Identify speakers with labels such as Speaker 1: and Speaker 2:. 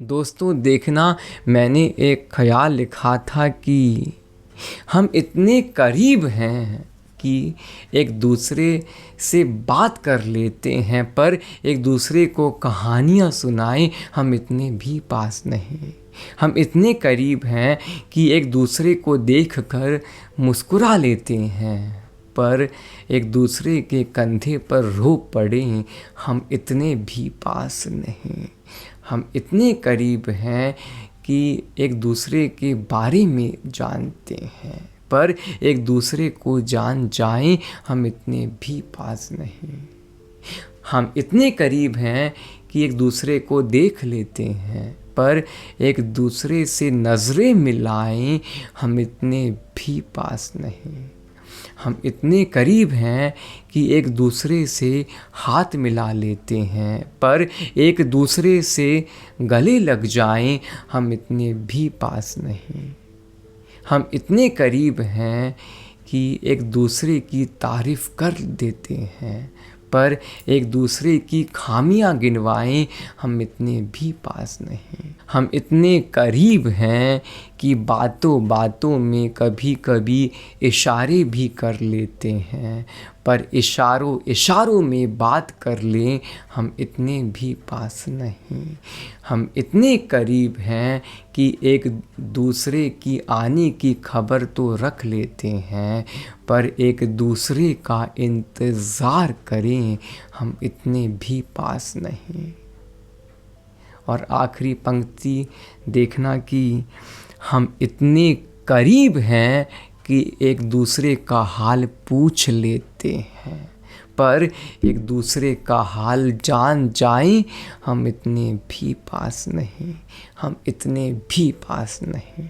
Speaker 1: दोस्तों देखना, मैंने एक ख़याल लिखा था कि हम इतने करीब हैं कि एक दूसरे से बात कर लेते हैं, पर एक दूसरे को कहानियाँ सुनाएं हम इतने भी पास नहीं। हम इतने करीब हैं कि एक दूसरे को देखकर मुस्कुरा लेते हैं, पर एक दूसरे के कंधे पर रो पड़े हम इतने भी पास नहीं। हम इतने करीब हैं कि एक दूसरे के बारे में जानते हैं, पर एक दूसरे को जान जाएं हम इतने भी पास नहीं। हम इतने करीब हैं कि एक दूसरे को देख लेते हैं, पर एक दूसरे से नज़रें मिलाएं हम इतने भी पास नहीं। हम इतने करीब हैं कि एक दूसरे से हाथ मिला लेते हैं, पर एक दूसरे से गले लग जाएं हम इतने भी पास नहीं। हम इतने करीब हैं कि एक दूसरे की तारीफ़ कर देते हैं, पर एक दूसरे की खामियां गिनवाएं हम इतने भी पास नहीं। हम इतने करीब हैं कि बातों बातों में कभी कभी इशारे भी कर लेते हैं, पर इशारों इशारों में बात कर लें हम इतने भी पास नहीं। हम इतने करीब हैं कि एक दूसरे की आने की खबर तो रख लेते हैं, पर एक दूसरे का इंतज़ार करें हम इतने भी पास नहीं। और आखिरी पंक्ति देखना कि हम इतने करीब हैं कि एक दूसरे का हाल पूछ लेते हैं, पर एक दूसरे का हाल जान जाएं हम इतने भी पास नहीं। हम इतने भी पास नहीं।